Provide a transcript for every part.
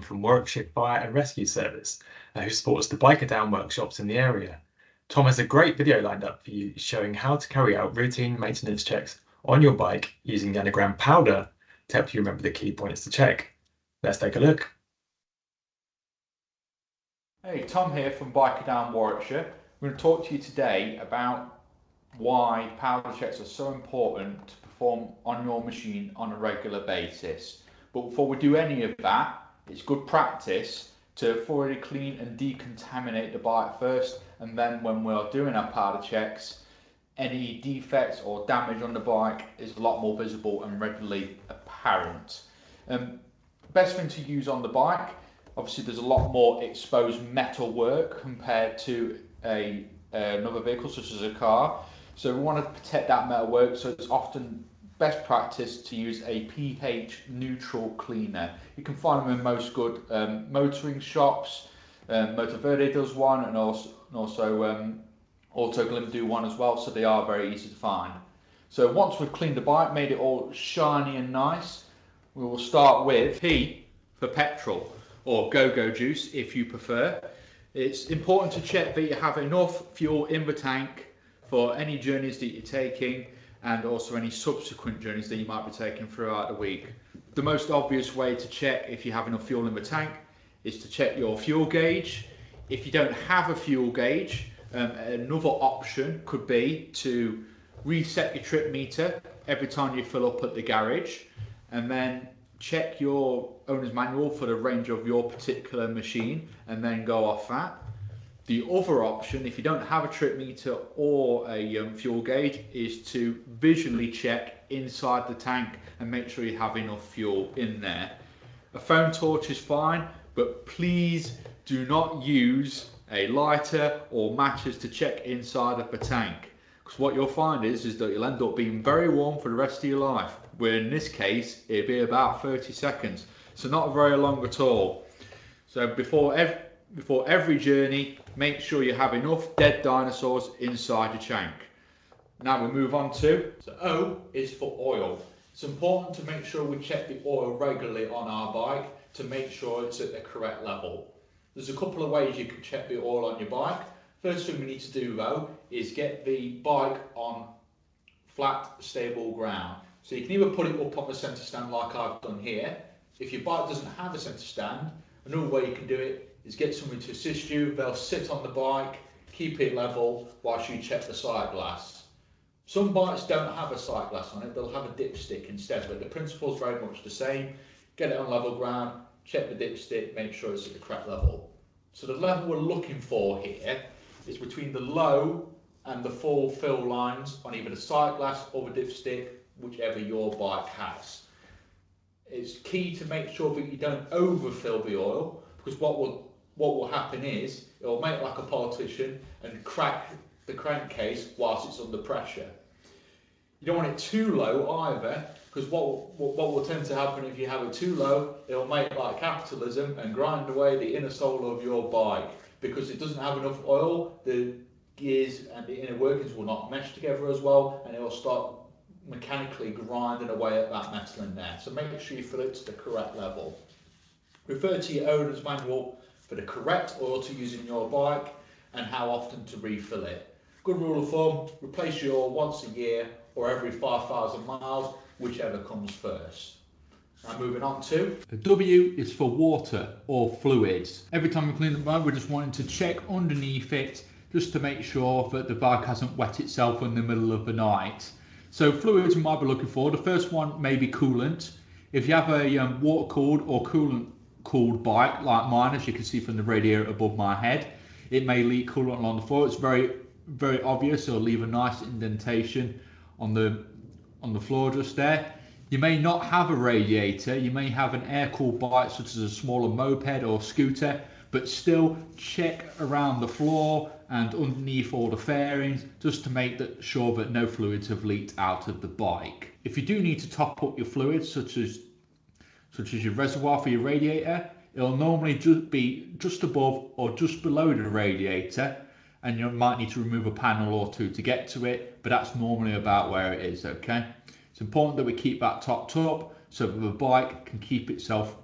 from Warwickshire Fire and Rescue Service, who supports the Biker Down workshops in the area. Tom has a great video lined up for you showing how to carry out routine maintenance checks on your bike using the anagram powder to help you remember the key points to check. Let's take a look. Hey, Tom here from Biker Down Warwickshire. I'm going to talk to you today about why powder checks are so important to perform on your machine on a regular basis. But before we do any of that, it's good practice to thoroughly clean and decontaminate the bike first, and then when we're doing our powder checks, any defects or damage on the bike is a lot more visible and readily apparent. Best thing to use on the bike, obviously there's a lot more exposed metal work compared to another vehicle such as a car, so we want to protect that metal work, so it's often best practice to use a pH neutral cleaner. You can find them in most good motoring shops. Motor Verde does one, and also Autoglym do one as well, so they are very easy to find. So once we've cleaned the bike, made it all shiny and nice, we will start with P for petrol, or go-go juice if you prefer. It's important to check that you have enough fuel in the tank for any journeys that you're taking, and also any subsequent journeys that you might be taking throughout the week. The most obvious way to check if you have enough fuel in the tank is to check your fuel gauge. If you don't have a fuel gauge, another option could be to reset your trip meter every time you fill up at the garage, and then check your owner's manual for the range of your particular machine and then go off that. The other option, if you don't have a trip meter or a fuel gauge, is to visually check inside the tank and make sure you have enough fuel in there. A phone torch is fine, but please do not use a lighter or matches to check inside of the tank, because what you'll find is that you'll end up being very warm for the rest of your life, where in this case it'll be about 30 seconds, so not very long at all. So before every journey, make sure you have enough dead dinosaurs inside your tank. Now we move on to, so O is for oil. It's important to make sure we check the oil regularly on our bike to make sure it's at the correct level. There's a couple of ways you can check the oil on your bike. First thing we need to do though is get the bike on flat, stable ground. So you can either put it up on the centre stand like I've done here. If your bike doesn't have a centre stand, another way you can do it is get someone to assist you. They'll sit on the bike, keep it level whilst you check the sight glass. Some bikes don't have a sight glass on it, they'll have a dipstick instead, but the principle is very much the same. Get it on level ground, check the dipstick, make sure it's at the correct level. So the level we're looking for here is between the low and the full fill lines on either the sight glass or the dipstick, whichever your bike has. It's key to make sure that you don't overfill the oil, because what will happen is it will make like a politician and crack the crankcase whilst it's under pressure. You don't want it too low either, because what will tend to happen if you have it too low, it will make like capitalism and grind away the inner soul of your bike, because it doesn't have enough oil. The gears and the inner workings will not mesh together as well, and it will start mechanically grinding away at that metal in there. So make sure you fill it to the correct level. Refer to your owner's manual for the correct oil to use in your bike and how often to refill it. Good rule of thumb, replace your oil once a year or every 5,000 miles, whichever comes first. Now moving on to the W is for water or fluids. Every time we clean the bike, we're just wanting to check underneath it just to make sure that the bike hasn't wet itself in the middle of the night. So fluids we might be looking for. The first one may be coolant. If you have a water-cooled or coolant-cooled bike like mine, as you can see from the radiator above my head, it may leak coolant along the floor. It's very, very obvious. It'll leave a nice indentation on the floor just there. You may not have a radiator. You may have an air-cooled bike such as a smaller moped or scooter, but still check around the floor and underneath all the fairings just to make sure that no fluids have leaked out of the bike. If you do need to top up your fluids, such as your reservoir for your radiator, it'll normally be just above or just below the radiator, and you might need to remove a panel or two to get to it, but that's normally about where it is, okay? It's important that we keep that topped up so that the bike can keep itself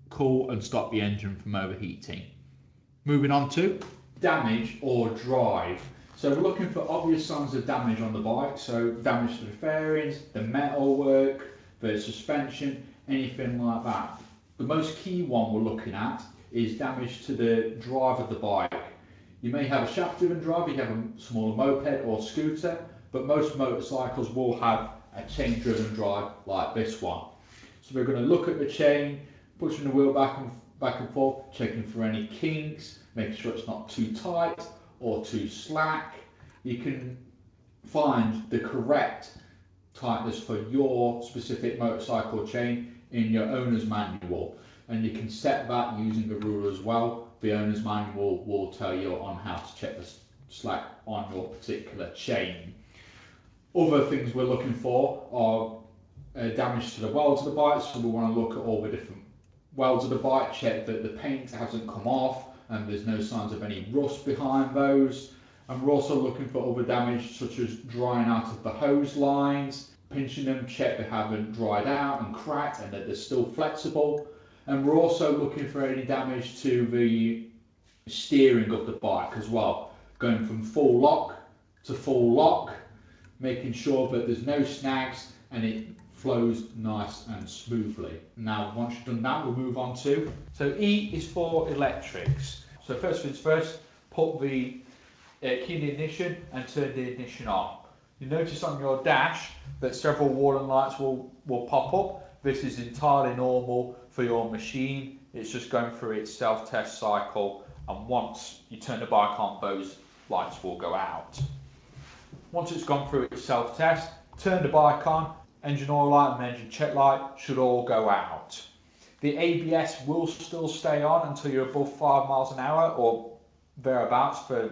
cool and stop the engine from overheating. Moving on to damage or drive. So we're looking for obvious signs of damage on the bike, so damage to the fairings, the metalwork, the suspension, anything like that. The most key one we're looking at is damage to the drive of the bike. You may have a shaft-driven drive, you have a smaller moped or scooter, but most motorcycles will have a chain-driven drive like this one. So we're going to look at the chain, pushing the wheel back and forth, checking for any kinks, making sure it's not too tight or too slack. You can find the correct tightness for your specific motorcycle chain in your owner's manual, and you can set that using a ruler as well. The owner's manual will tell you on how to check the slack on your particular chain. Other things we're looking for are damage to the welds of the bike, so we want to look at all the different welds of the bike, check that the paint hasn't come off and there's no signs of any rust behind those. And we're also looking for other damage such as drying out of the hose lines, pinching them, check they haven't dried out and cracked and that they're still flexible. And we're also looking for any damage to the steering of the bike as well, going from full lock to full lock, making sure that there's no snags and it flows nice and smoothly. Now once you've done that, we'll move on to, so E is for electrics. So first things first, put the key in the ignition and turn the ignition on. You notice on your dash that several warning lights will pop up. This is entirely normal for your machine. It's just going through its self-test cycle, and once you turn the bike on, those lights will go out. Once it's gone through its self-test, turn the bike on, engine oil light and engine check light should all go out. The ABS will still stay on until you're above 5 miles an hour or thereabouts for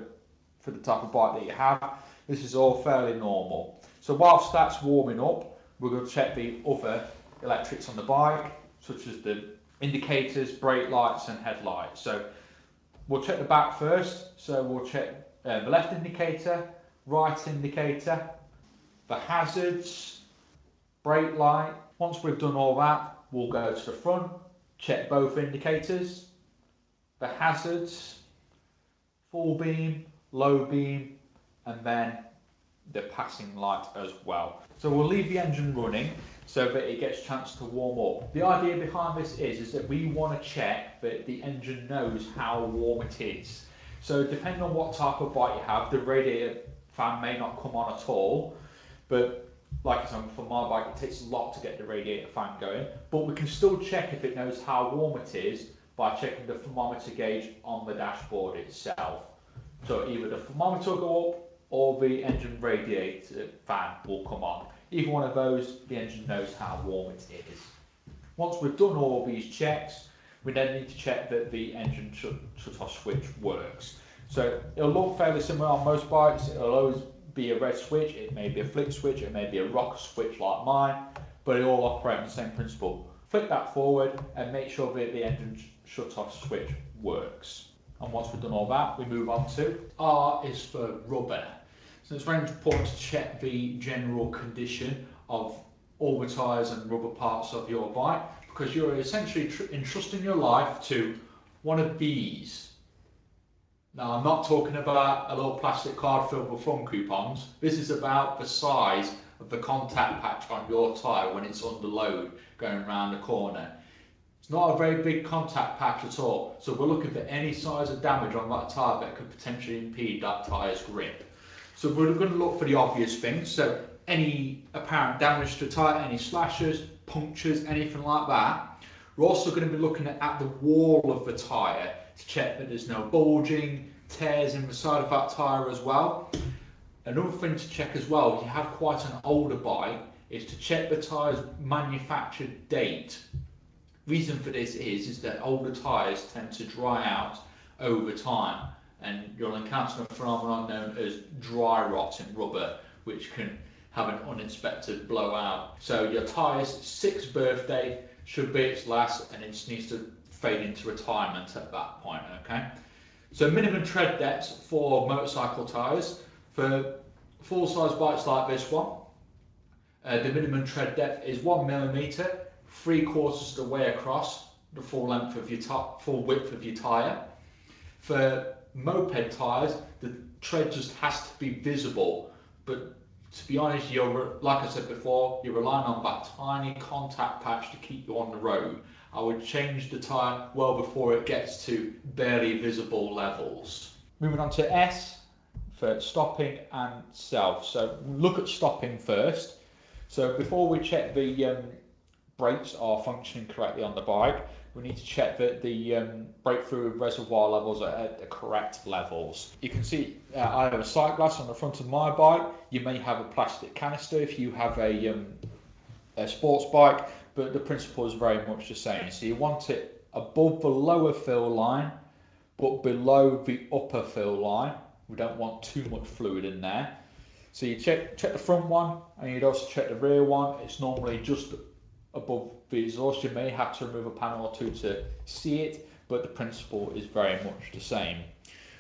the type of bike that you have. This is all fairly normal. So whilst that's warming up, we're going to check the other electrics on the bike, such as the indicators, brake lights and headlights. So we'll check the back first. So we'll check the left indicator, right indicator, the hazards, brake light. Once we've done all that, we'll go to the front, check both indicators, the hazards, full beam, low beam, and then the passing light as well. So we'll leave the engine running so that it gets a chance to warm up. The idea behind this is that we want to check that the engine knows how warm it is. So depending on what type of bike you have, the radiator fan may not come on at all, but like I said, for my bike it takes a lot to get the radiator fan going, but we can still check if it knows how warm it is by checking the thermometer gauge on the dashboard itself. So either the thermometer will go up or the engine radiator fan will come on. Either one of those, the engine knows how warm it is. Once we've done all these checks, we then need to check that the engine shut-off switch works. So it'll look fairly similar on most bikes. It'll always be a red switch, it may be a flick switch, it may be a rocker switch like mine, but it all operate on the same principle. Flick that forward and make sure that the engine shut-off switch works. And once we've done all that, we move on to R is for rubber. So it's very important to check the general condition of all the tyres and rubber parts of your bike, because you're essentially entrusting your life to one of these. Now, I'm not talking about a little plastic card filled with fun coupons. This is about the size of the contact patch on your tyre when it's under load going around the corner. It's not a very big contact patch at all, so we're looking for any size of damage on that tyre that could potentially impede that tyre's grip. So we're going to look for the obvious things, so any apparent damage to the tyre, any slashes, punctures, anything like that. We're also going to be looking at the wall of the tyre to check that there's no bulging, tears in the side of that tyre as well. Another thing to check as well, if you have quite an older bike, is to check the tyre's manufactured date. Reason for this is that older tyres tend to dry out over time, and you'll encounter a phenomenon known as dry rot in rubber, which can have an unexpected blowout. So your tyre's 6th birthday should be its last, and it just needs to fade into retirement at that point, okay? So minimum tread depths for motorcycle tyres. For full-size bikes like this one, the minimum tread depth is 1 millimetre, 3/4 of the way across the full length of your full width of your tyre. For moped tyres, the tread just has to be visible, but to be honest, like I said before, you're relying on that tiny contact patch to keep you on the road. I would change the tyre well before it gets to barely visible levels. Moving on to S for stopping and self. So look at stopping first. So before we check the brakes are functioning correctly on the bike, we need to check that the brake fluid reservoir levels are at the correct levels. You can see I have a sight glass on the front of my bike. You may have a plastic canister if you have a sports bike, but the principle is very much the same. So you want it above the lower fill line, but below the upper fill line. We don't want too much fluid in there. So you check the front one, and you'd also check the rear one. It's normally just above the exhaust. You may have to remove a panel or two to see it, but the principle is very much the same.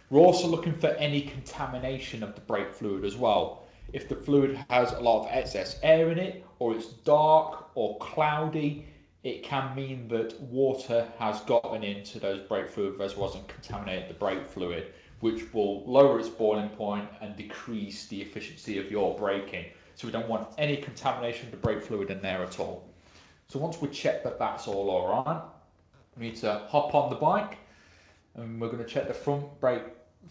We're also looking for any contamination of the brake fluid as well. If the fluid has a lot of excess air in it, or it's dark or cloudy, it can mean that water has gotten into those brake fluid reservoirs and contaminated the brake fluid, which will lower its boiling point and decrease the efficiency of your braking. So we don't want any contamination of the brake fluid in there at all. So once we check that that's all alright, we need to hop on the bike, and we're going to check the front brake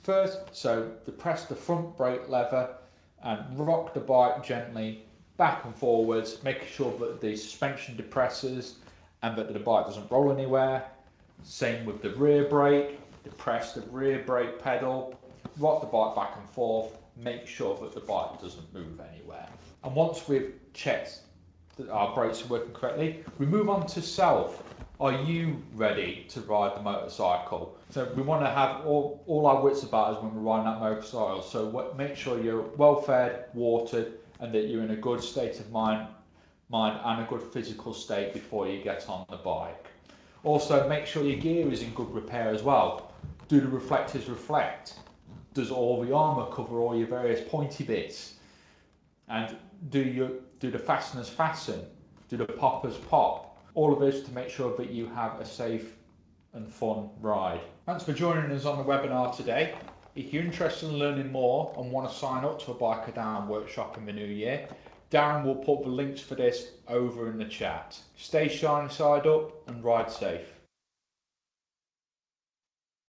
first. So depress the front brake lever and rock the bike gently back and forwards, making sure that the suspension depresses and that the bike doesn't roll anywhere. Same with the rear brake, depress the rear brake pedal, rock the bike back and forth, make sure that the bike doesn't move anywhere. And once we've checked that our brakes are working correctly, we move on to self. Are you ready to ride the motorcycle? So we want to have all our wits about us when we're riding that motorcycle. So make sure you're well fed, watered, and that you're in a good state of mind and a good physical state before you get on the bike. Also, make sure your gear is in good repair as well. Do the reflectors reflect? Does all the armour cover all your various pointy bits? And do the fasteners fasten? Do the poppers pop? All of this to make sure that you have a safe and fun ride. Thanks for joining us on the webinar today. If you're interested in learning more and want to sign up to a Biker Down workshop in the new year, Darren will put the links for this over in the chat. Stay shiny side up and ride safe.